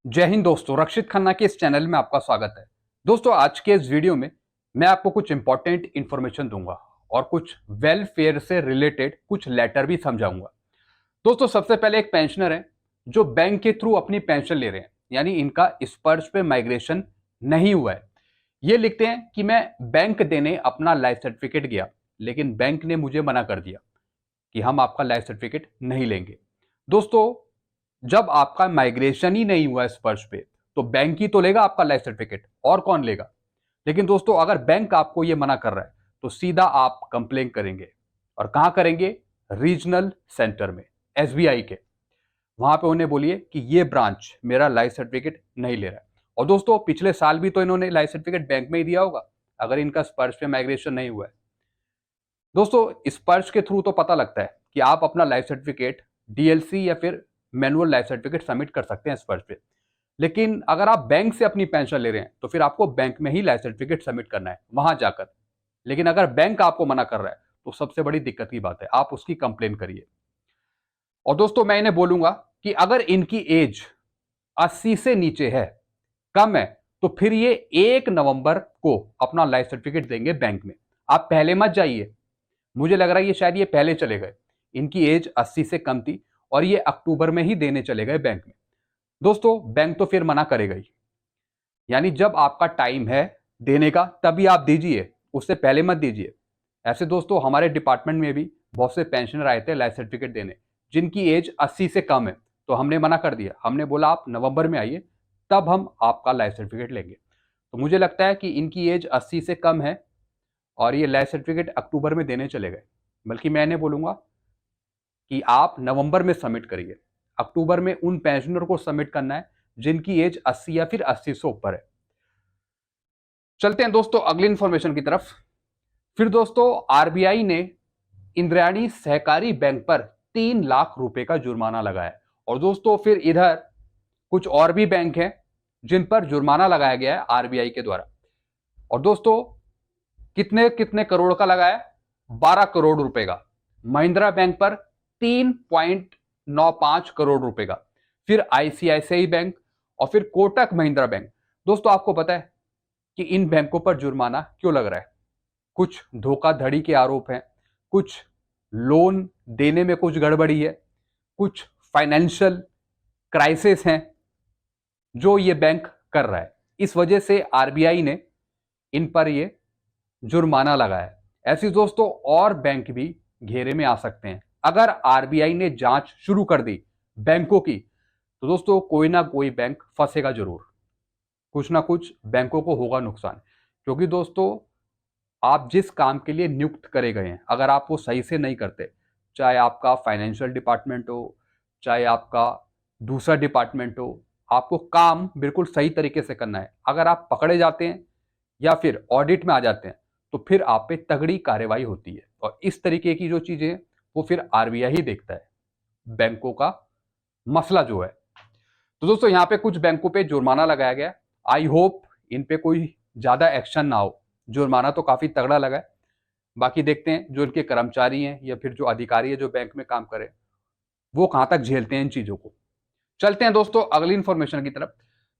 जय हिंद दोस्तों, रक्षित खन्ना के इस चैनल में आपका स्वागत है। दोस्तों, आज के इस वीडियो में मैं आपको कुछ इंपॉर्टेंट इंफॉर्मेशन दूंगा और कुछ वेलफेयर से रिलेटेड कुछ लेटर भी समझाऊंगा। दोस्तों, सबसे पहले एक पेंशनर है जो बैंक के थ्रू अपनी पेंशन ले रहे हैं, यानी इनका स्पर्श पे माइग्रेशन नहीं हुआ है। ये लिखते हैं कि मैं बैंक देने अपना लाइफ सर्टिफिकेट गया, लेकिन बैंक ने मुझे मना कर दिया कि हम आपका लाइफ सर्टिफिकेट नहीं लेंगे। दोस्तों, जब आपका माइग्रेशन ही नहीं हुआ स्पर्श पे, तो बैंक ही तो लेगा आपका लाइफ सर्टिफिकेट, और कौन लेगा। लेकिन दोस्तों, अगर बैंक आपको ये मना कर रहा है तो सीधा आप कंप्लेन करेंगे। और कहां करेंगे? रीजनल सेंटर में, एसबीआई के। वहां पे उन्हें बोलिए कि ये ब्रांच मेरा लाइफ सर्टिफिकेट नहीं ले रहा है। और दोस्तों, पिछले साल भी तो इन्होंने लाइफ सर्टिफिकेट बैंक में ही दिया होगा अगर इनका स्पर्श पे माइग्रेशन नहीं हुआ है। दोस्तों, स्पर्श के थ्रू तो पता लगता है कि आप अपना लाइफ सर्टिफिकेट डीएलसी या फिर मैनुअल लाइफ सर्टिफिकेट सबमिट कर सकते हैं स्पर्श पे। लेकिन अगर आप बैंक से अपनी पेंशन ले रहे हैं तो फिर आपको बैंक में ही लाइफ सर्टिफिकेट सबमिट करना है, वहां जाकर। लेकिन अगर बैंक आपको मना कर रहा है तो सबसे बड़ी दिक्कत की बात है, आप उसकी कंप्लेन करिए। और दोस्तों, मैं इन्हें बोलूंगा कि अगर इनकी एज 80 से नीचे है, कम है, तो फिर ये 1 नवंबर को अपना लाइफ सर्टिफिकेट देंगे बैंक में। आप पहले मत जाइए। मुझे लग रहा है ये शायद ये पहले चले गए। इनकी एज 80 से कम थी और ये अक्टूबर में ही देने चले गए बैंक में। दोस्तों, बैंक तो फिर मना करेगा ही। यानी जब आपका टाइम है देने का तभी आप दीजिए, उससे पहले मत दीजिए। ऐसे दोस्तों, हमारे डिपार्टमेंट में भी बहुत से पेंशनर आए थे लाइफ सर्टिफिकेट देने, जिनकी एज 80 से कम है। तो हमने मना कर दिया, हमने बोला आप नवंबर में आइए, तब हम आपका लाइफ सर्टिफिकेट लेंगे। तो मुझे लगता है कि इनकी एज 80 से कम है और ये लाइफ सर्टिफिकेट अक्टूबर में देने चले गए। बल्कि मैंने बोलूंगा कि आप नवंबर में सबमिट करिए। अक्टूबर में उन पेंशनर को सबमिट करना है जिनकी एज 80 या फिर 80 से ऊपर है। चलते हैं दोस्तों अगली इंफॉर्मेशन की तरफ। फिर दोस्तों, आरबीआई ने इंद्रायणी सहकारी बैंक पर 3 लाख रुपए का जुर्माना लगाया। और दोस्तों, फिर इधर कुछ और भी बैंक हैं जिन पर जुर्माना लगाया गया है आरबीआई के द्वारा। और दोस्तों, कितने कितने करोड़ का लगाया? 12 करोड़ रुपए का। महिंद्रा बैंक पर 3.95 करोड़ रुपए का। फिर आईसीआईसीआई बैंक और फिर कोटक महिंद्रा बैंक। दोस्तों, आपको पता है कि इन बैंकों पर जुर्माना क्यों लग रहा है? कुछ धोखाधड़ी के आरोप हैं, कुछ लोन देने में कुछ गड़बड़ी है, कुछ फाइनेंशियल क्राइसिस हैं जो ये बैंक कर रहा है। इस वजह से आरबीआई ने इन पर ये जुर्माना लगाया है। ऐसी दोस्तों और बैंक भी घेरे में आ सकते हैं। अगर आरबीआई ने जांच शुरू कर दी बैंकों की, तो दोस्तों कोई ना कोई बैंक फंसेगा जरूर। कुछ ना कुछ बैंकों को होगा नुकसान। क्योंकि दोस्तों, आप जिस काम के लिए नियुक्त करे गए हैं, अगर आप वो सही से नहीं करते, चाहे आपका फाइनेंशियल डिपार्टमेंट हो, चाहे आपका दूसरा डिपार्टमेंट हो, आपको काम बिल्कुल सही तरीके से करना है। अगर आप पकड़े जाते हैं या फिर ऑडिट में आ जाते हैं, तो फिर आप पे तगड़ी कार्रवाई होती है। और इस तरीके की जो चीजें हैं वो फिर आरबीआई ही देखता है, बैंकों का मसला जो है। तो दोस्तों, यहाँ पे कुछ बैंकों पे जुर्माना लगाया गया। आई होप इन पे कोई ज्यादा एक्शन ना हो। जुर्माना तो काफी तगड़ा लगा है। बाकी देखते हैं जो इनके कर्मचारी हैं या फिर जो अधिकारी है जो बैंक में काम करे, वो कहां तक झेलते हैं इन चीजों को। चलते हैं दोस्तों अगली इंफॉर्मेशन की तरफ।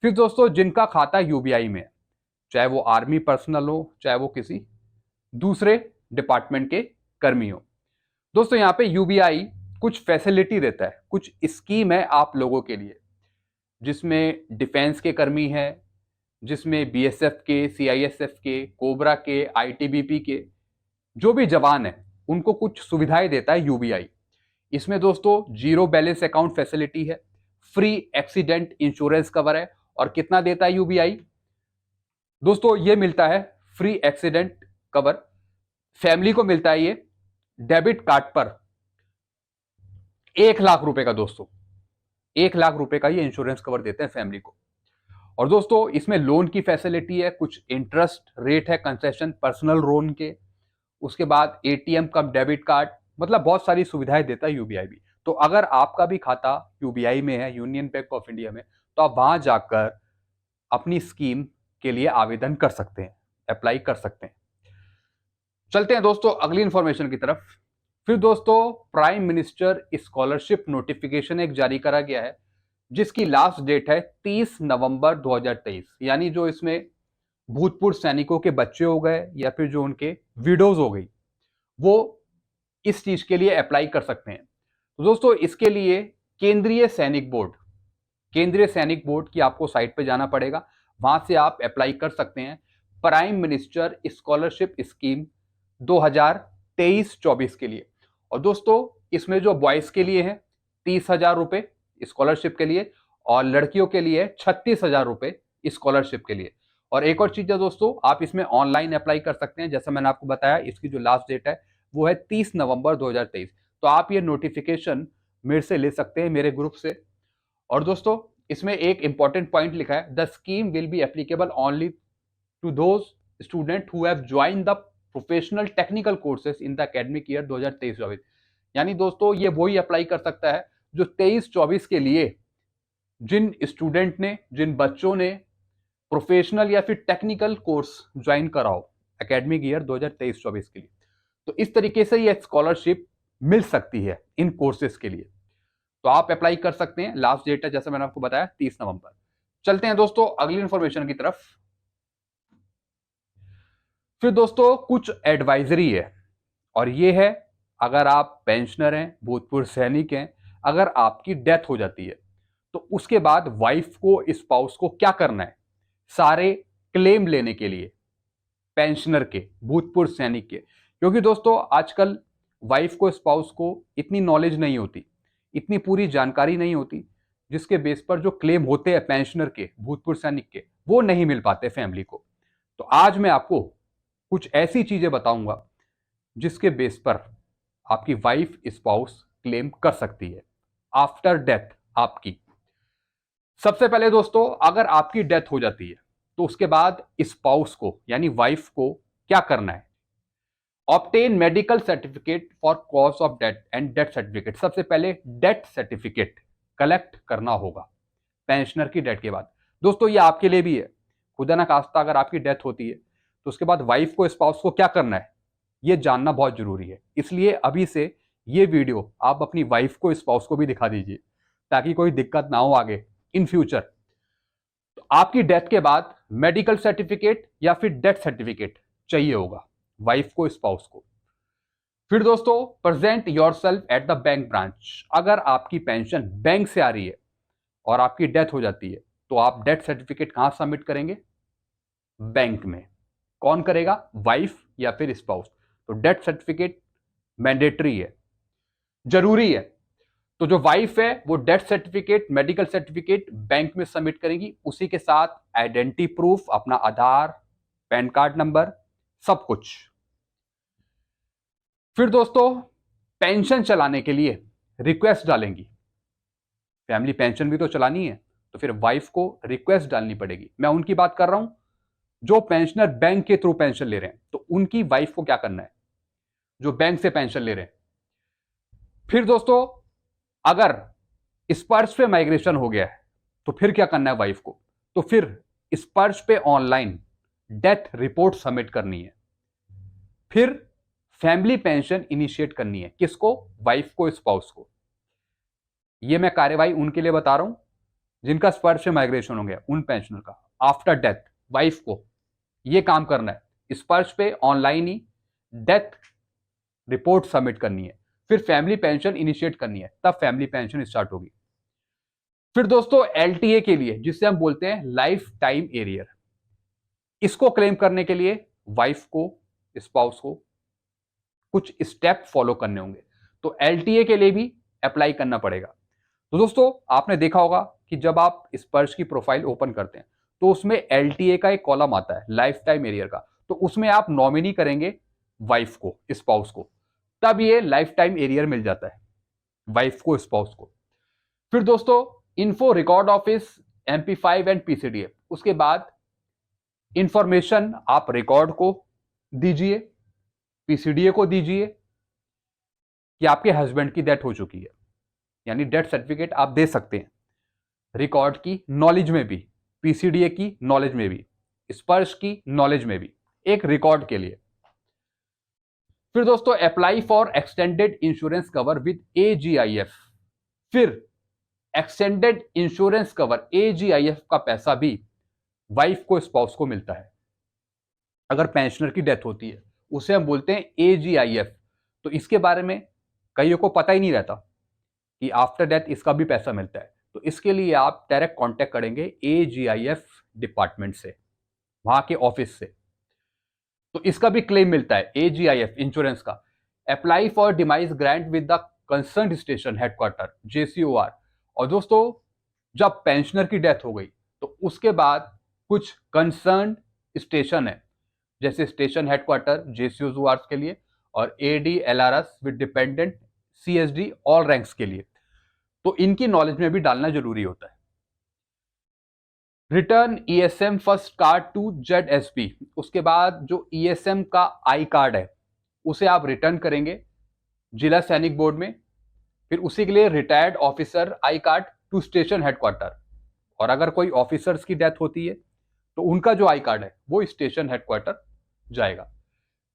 फिर दोस्तों, जिनका खाता यूबीआई में है, चाहे वो आर्मी पर्सनल हो, चाहे वो किसी दूसरे डिपार्टमेंट के कर्मी हो, दोस्तों यहाँ पे यूबीआई कुछ फैसिलिटी देता है, कुछ स्कीम है आप लोगों के लिए, जिसमें डिफेंस के कर्मी हैं, जिसमें बीएसएफ के, सीआईएसएफ के, कोबरा के, आईटीबीपी के जो भी जवान है, उनको कुछ सुविधाएं देता है यूबीआई। इसमें दोस्तों जीरो बैलेंस अकाउंट फैसिलिटी है, फ्री एक्सीडेंट इंश्योरेंस कवर है। और कितना देता है यूबीआई? दोस्तों, ये मिलता है फ्री एक्सीडेंट कवर, फैमिली को मिलता है ये डेबिट कार्ड पर 1 लाख रुपए का। दोस्तों, 1 लाख रुपए का ये इंश्योरेंस कवर देते हैं फैमिली को। और दोस्तों, इसमें लोन की फैसिलिटी है, कुछ इंटरेस्ट रेट है, कंसेशन पर्सनल लोन के, उसके बाद एटीएम का डेबिट कार्ड, मतलब बहुत सारी सुविधाएं देता है यूबीआई भी। तो अगर आपका भी खाता यूबीआई में है, यूनियन बैंक ऑफ इंडिया में, तो आप वहां जाकर अपनी स्कीम के लिए आवेदन कर सकते हैं, अप्लाई कर सकते हैं। चलते हैं दोस्तों अगली इंफॉर्मेशन की तरफ। फिर दोस्तों, प्राइम मिनिस्टर स्कॉलरशिप नोटिफिकेशन एक जारी करा गया है, जिसकी लास्ट डेट है 30 नवंबर 2023। यानी जो इसमें भूतपूर्व सैनिकों के बच्चे हो गए या फिर जो उनके विडोज हो गई, वो इस चीज के लिए अप्लाई कर सकते हैं। तो दोस्तों इसके लिए केंद्रीय सैनिक बोर्ड की आपको साइट पे जाना पड़ेगा, वहां से आप अप्लाई कर सकते हैं प्राइम मिनिस्टर स्कॉलरशिप स्कीम 2023-24 के लिए। और दोस्तों इसमें जो बॉयज के लिए है 30,000 रुपए स्कॉलरशिप के लिए, और लड़कियों के लिए 36,000 रुपए स्कॉलरशिप के लिए। और एक और चीज है दोस्तों, आप इसमें ऑनलाइन अप्लाई कर सकते हैं। जैसा मैंने आपको बताया, इसकी जो लास्ट डेट है वो है 30 नवंबर 2023। तो आप ये नोटिफिकेशन मेरे से ले सकते हैं, मेरे ग्रुप से। और दोस्तों इसमें एक इंपॉर्टेंट पॉइंट लिखा है, the scheme will be applicable only to those student who have join the professional technical courses in the academic year 2023-24। यानी दोस्तों ये वही अप्लाई कर सकता है जो 23-24 के लिए जिन स्टूडेंट ने, जिन बच्चों ने प्रोफेशनल या फिर टेक्निकल कोर्स ज्वाइन करा हो एकेडमिक ईयर 2023-24 के लिए। तो इस तरीके से ये स्कॉलरशिप मिल सकती है इन कोर्सेज के लिए। तो आप अप्लाई कर सकते हैं। लास्ट डेट है जैसे मैंने आपको बताया 30 नवंबर। चलते हैं दोस्तों अगली इंफॉर्मेशन की तरफ। फिर दोस्तों कुछ एडवाइजरी है, और ये है अगर आप पेंशनर हैं, भूतपूर्व सैनिक हैं, अगर आपकी डेथ हो जाती है तो उसके बाद वाइफ को, स्पाउस को क्या करना है सारे क्लेम लेने के लिए, पेंशनर के, भूतपूर्व सैनिक के। क्योंकि दोस्तों आजकल वाइफ को, स्पाउस को इतनी नॉलेज नहीं होती, इतनी पूरी जानकारी नहीं होती, जिसके बेस पर जो क्लेम होते हैं पेंशनर के, भूतपूर्व सैनिक के, वो नहीं मिल पाते फैमिली को। तो आज मैं आपको कुछ ऐसी चीजें बताऊंगा जिसके बेस पर आपकी वाइफ, स्पाउस क्लेम कर सकती है आफ्टर डेथ आपकी। सबसे पहले दोस्तों अगर आपकी डेथ हो जाती है तो उसके बाद स्पाउस को यानी वाइफ को क्या करना है, obtain medical certificate for cause of death and death certificate. सबसे पहले डेथ सर्टिफिकेट कलेक्ट करना होगा पेंशनर की डेथ के बाद। दोस्तों ये आपके लिए भी है, खुदा ना खास्ता अगर आपकी डेथ होती है तो उसके बाद वाइफ को, स्पाउस को क्या करना है ये जानना बहुत जरूरी है। इसलिए अभी से ये वीडियो आप अपनी वाइफ को, स्पाउस को भी दिखा दीजिए ताकि कोई दिक्कत ना हो आगे इन फ्यूचर। तो आपकी डेथ के बाद मेडिकल सर्टिफिकेट या फिर डेथ सर्टिफिकेट चाहिए होगा वाइफ को, स्पाउस को। फिर दोस्तों present yourself at the bank branch. अगर आपकी पेंशन बैंक से आ रही है और आपकी डेथ हो जाती है तो आप डेथ सर्टिफिकेट कहां सबमिट करेंगे, बैंक में। कौन करेगा, वाइफ या फिर स्पाउस। तो डेथ सर्टिफिकेट मैंडेटरी है, जरूरी है। तो जो वाइफ है वो death certificate, medical certificate bank में सबमिट करेंगी, उसी के साथ आइडेंटिटी प्रूफ, अपना आधार, पैन कार्ड नंबर, सब कुछ। फिर दोस्तों पेंशन चलाने के लिए रिक्वेस्ट डालेंगी, फैमिली पेंशन भी तो चलानी है, तो फिर वाइफ को रिक्वेस्ट डालनी पड़ेगी। मैं उनकी बात कर रहा हूं जो पेंशनर बैंक के थ्रू पेंशन ले रहे हैं, तो उनकी वाइफ को क्या करना है जो बैंक से पेंशन ले रहे हैं। फिर दोस्तों अगर स्पर्श पे माइग्रेशन हो गया है तो फिर क्या करना है वाइफ को, तो फिर स्पर्श पे ऑनलाइन डेथ रिपोर्ट सबमिट करनी है। फिर फैमिली पेंशन इनिशिएट करनी है, किसको, वाइफ को, स्पाउस को। ये मैं कार्यवाही उनके लिए बता रहा हूं जिनका स्पर्श पे माइग्रेशन हो गया, उन पेंशनर का आफ्टर डेथ वाइफ को ये काम करना है, स्पर्श पे ऑनलाइन ही डेथ रिपोर्ट सबमिट करनी है, फिर फैमिली पेंशन इनिशिएट करनी है, तब फैमिली पेंशन स्टार्ट होगी। फिर दोस्तों एलटीए के लिए, जिसे हम बोलते हैं लाइफ टाइम एरियर, इसको क्लेम करने के लिए वाइफ को, स्पाउस को कुछ स्टेप फॉलो करने होंगे। तो एलटीए के लिए भी अप्लाई करना पड़ेगा। तो दोस्तों आपने देखा होगा कि जब आप स्पर्श की प्रोफाइल ओपन करते हैं तो उसमें एलटीए का एक कॉलम आता है लाइफ टाइम एरियर का, तो उसमें आप नॉमिनी करेंगे वाइफ को, स्पाउस को, तब ये लाइफ टाइम एरियर मिल जाता है वाइफ को, स्पाउस को। फिर दोस्तों info record office, MP5 and PCDF, उसके बाद इंफॉर्मेशन आप रिकॉर्ड को दीजिए, PCDA को दीजिए कि आपके हस्बैंड की डेथ हो चुकी है, यानी डेथ सर्टिफिकेट आप दे सकते हैं रिकॉर्ड की नॉलेज में भी, PCDA की नॉलेज में भी, स्पर्श की नॉलेज में भी, एक रिकॉर्ड के लिए। फिर दोस्तों apply for extended insurance cover with AGIF। फिर एक्सटेंडेड इंश्योरेंस कवर AGIF का पैसा भी वाइफ को स्पाउस को मिलता है। अगर पेंशनर की डेथ होती है उसे हम बोलते हैं AGIF। तो इसके बारे में कईयों को पता ही नहीं रहता कि आफ्टर डेथ इसका भी पैसा मिलता है। तो इसके लिए आप डायरेक्ट कांटेक्ट करेंगे AGIF डिपार्टमेंट से, वहां के ऑफिस से। तो इसका भी क्लेम मिलता है AGIF इंश्योरेंस का। Apply for demise grant with the concern station headquarter JCOR। और दोस्तों जब पेंशनर की डेथ हो गई तो उसके बाद कुछ कंसर्न स्टेशन है, जैसे स्टेशन हेडक्वार्टर JCOR के लिए और ADLRS with dependent CSD all ranks के लिए। तो इनकी नॉलेज में भी डालना जरूरी होता है। Return ESM first card to ZSP। उसके बाद जो ESM का आई कार्ड है उसे आप रिटर्न करेंगे जिला सैनिक बोर्ड में। फिर उसी के लिए retired officer I card to station headquarter. और अगर कोई ऑफिसर्स की डेथ होती है तो उनका जो आई कार्ड है वो स्टेशन हेडक्वार्टर जाएगा।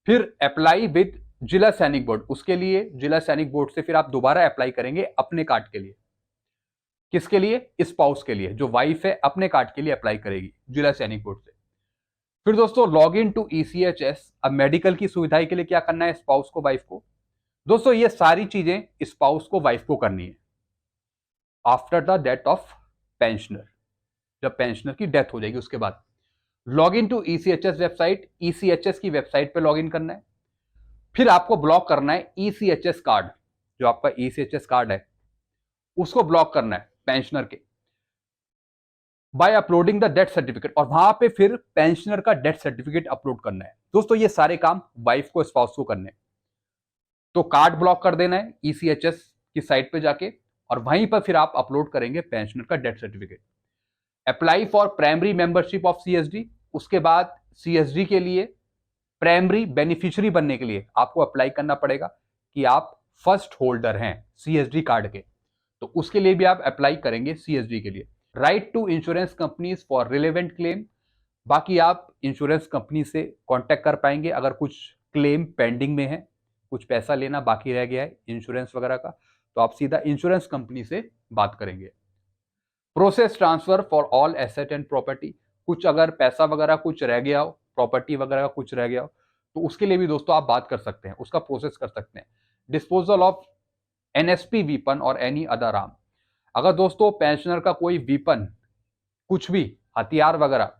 फिर अप्लाई विद जिला सैनिक बोर्ड। उसके लिए जिला सैनिक बोर्ड से फिर आप दोबारा अप्लाई करेंगे अपने कार्ड के लिए। किसके लिए? स्पाउस के लिए। जो वाइफ है अपने कार्ड के लिए अप्लाई करेगी जिला सैनिक बोर्ड से। फिर दोस्तों लॉग इन टू ECHS। अब मेडिकल की सुविधा के लिए क्या करना है स्पाउस को, वाइफ को? दोस्तों ये सारी चीजें स्पाउस को वाइफ को करनी है after the death of pensioner. जब पेंशनर की डेथ हो जाएगी उसके बाद log in to ECHS website. ECHS की वेबसाइट पे लॉग इन करना है। फिर आपको ब्लॉक करना है ECHS कार्ड। जो आपका ECHS कार्ड है उसको ब्लॉक करना है पेंशनर के by uploading the death certificate. और वहां पे फिर पेंशनर का डेथ सर्टिफिकेट अपलोड करना है। दोस्तों ये सारे काम वाइफ को स्पाउस को करने हैं। तो कार्ड ब्लॉक कर देना है ECHS की साइट पे जाके और वहीं पर फिर आप अपलोड करेंगे पेंशनर का death certificate. Apply for primary membership of CSD। उसके बाद CSD के लिए प्राइमरी बेनिफिशियरी बनने के लिए आपको अप्लाई करना पड़ेगा कि आप फर्स्ट होल्डर हैं CSD कार्ड के। तो उसके लिए भी आप अप्लाई करेंगे CSD के लिए। Write to insurance companies for relevant claim. बाकी आप इंश्योरेंस कंपनी से कांटेक्ट कर पाएंगे अगर कुछ क्लेम पेंडिंग में है, कुछ पैसा लेना बाकी रह गया है इंश्योरेंस वगैरह का, तो आप सीधा इंश्योरेंस कंपनी से बात करेंगे। Process transfer for all asset and property. कुछ अगर पैसा वगैरह कुछ रह गया हो, प्रॉपर्टी वगैरह कुछ रह गया हो, तो उसके लिए भी दोस्तों आप बात कर सकते हैं, उसका प्रोसेस कर सकते हैं। डिस्पोजल ऑफ NSP वीपन और एनी अदर आर्म। अगर दोस्तों पेंशनर का कोई वीपन, कुछ भी हथियार वगैरह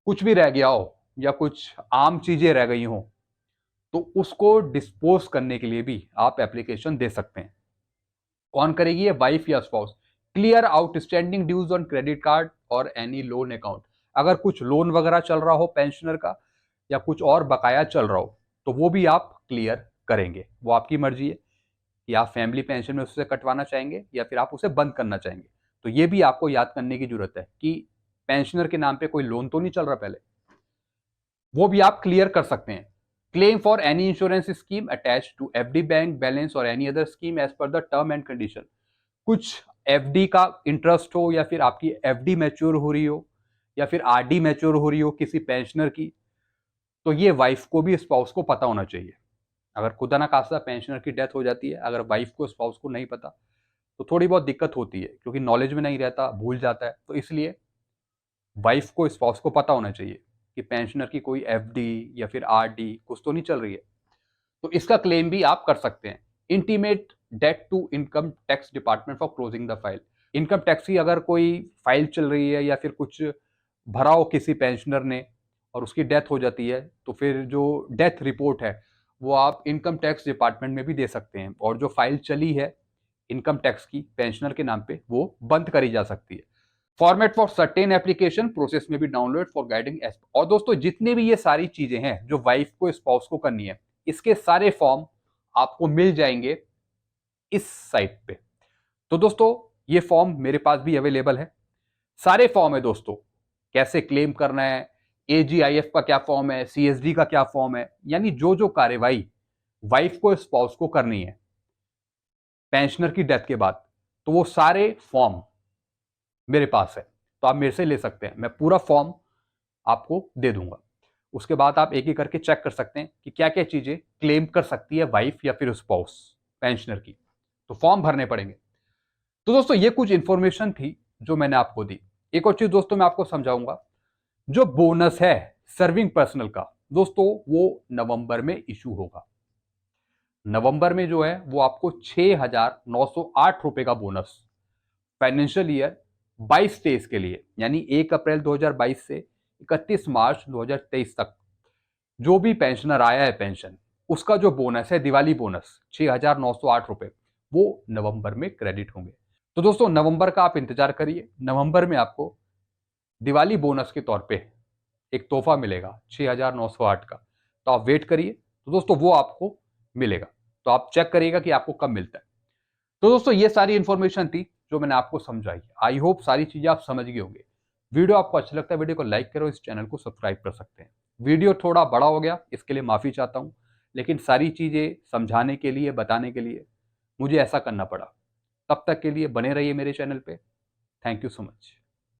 कुछ भी रह गया हो या कुछ आम चीजें रह गई हो तो उसको डिस्पोज करने के लिए भी आप एप्लीकेशन दे सकते हैं। कौन करेगी ये? वाइफ या spouse. Clear outstanding dues on credit card और एनी लोन अकाउंट। अगर कुछ लोन वगैरह चल रहा हो पेंशनर का या कुछ और बकाया चल रहा हो तो वो भी आप क्लियर करेंगे। वो आपकी मर्जी है कि आप फैमिली पेंशन में उससे कटवाना चाहेंगे या फिर आप उसे बंद करना चाहेंगे। तो ये भी आपको याद करने की जरूरत है कि पेंशनर के नाम पे कोई लोन तो नहीं चल रहा पहले, वो भी आप क्लियर कर सकते हैं। Claim for any insurance scheme attach to FD bank balance और any other scheme as per the term and condition. कुछ FD का इंटरेस्ट हो या फिर आपकी FD मैच्योर हो रही हो या फिर RD मैच्योर हो रही हो किसी पेंशनर की, तो ये वाइफ को भी स्पाउस को पता होना चाहिए। अगर खुदा ना खास्ता पेंशनर की डेथ हो जाती है, अगर वाइफ को स्पाउस को नहीं पता तो थोड़ी बहुत दिक्कत होती है क्योंकि नॉलेज में नहीं रहता, भूल जाता है। तो इसलिए वाइफ को स्पाउस को पता होना चाहिए कि पेंशनर की कोई FD या फिर RD कुछ तो नहीं चल रही है। तो इसका क्लेम भी आप कर सकते हैं। Intimate death to income tax department for closing the file. Income tax की अगर कोई फाइल चल रही है या फिर कुछ भरा हो किसी पेंशनर ने और उसकी डेथ हो जाती है तो फिर जो डेथ रिपोर्ट है वो आप इनकम टैक्स डिपार्टमेंट में भी दे सकते हैं और जो फाइल चली है इनकम टैक्स की पेंशनर के नाम पे वो बंद करी जा सकती है। Format for certain application process में भी डाउनलोड फॉर गाइडिंग। और दोस्तों जितनी भी ये सारी चीजें हैं जो वाइफ को स्पाउस को करनी है, इसके सारे फॉर्म आपको मिल जाएंगे इस साइट पे। तो दोस्तों ये फॉर्म मेरे पास भी अवेलेबल है, सारे फॉर्म है दोस्तों। कैसे क्लेम करना है, AGIF का क्या फॉर्म है, CSD का क्या फॉर्म है, यानी जो जो कार्यवाही वाइफ को स्पाउस को करनी है पेंशनर की डेथ के बाद, तो वो सारे फॉर्म मेरे पास है। तो आप मेरे से ले सकते हैं, मैं पूरा फॉर्म आपको दे दूंगा। उसके बाद आप एक एक करके चेक कर सकते हैं कि क्या क्या चीजें क्लेम कर सकती है वाइफ या फिर स्पाउस पेंशनर की। तो फॉर्म भरने पड़ेंगे। तो दोस्तों ये कुछ इंफॉर्मेशन थी जो मैंने आपको दी। एक और चीज दोस्तों मैं आपको समझाऊंगा, जो बोनस है सर्विंग पर्सनल का दोस्तों वो नवंबर में इशू होगा। नवंबर में जो है वो आपको 6,908 रुपए का बोनस फाइनेंशियल ईयर 22-23 के लिए, यानी 1 अप्रैल 2022 से 31 मार्च 2023 तक जो भी पेंशनर आया है पेंशन, उसका जो बोनस है दिवाली बोनस 6,908 रुपए, वो नवंबर में क्रेडिट होंगे। तो दोस्तों नवंबर का आप इंतजार करिए, नवंबर में आपको दिवाली बोनस के तौर पे एक तोहफा मिलेगा 6,908 का। तो आप वेट करिए, तो दोस्तों वो आपको मिलेगा। तो आप चेक करिएगा कि आपको कब मिलता है। तो दोस्तों ये सारी इंफॉर्मेशन थी जो मैंने आपको समझाई। आई होप सारी चीजें आप समझ गए होंगे। वीडियो आपको अच्छा लगता है वीडियो को लाइक करो, इस चैनल को सब्सक्राइब कर सकते हैं। वीडियो थोड़ा बड़ा हो गया, इसके लिए माफी चाहता हूं, लेकिन सारी चीजें समझाने के लिए बताने के लिए मुझे ऐसा करना पड़ा। तब तक के लिए बने रहिए मेरे चैनल पे। Thank you so much.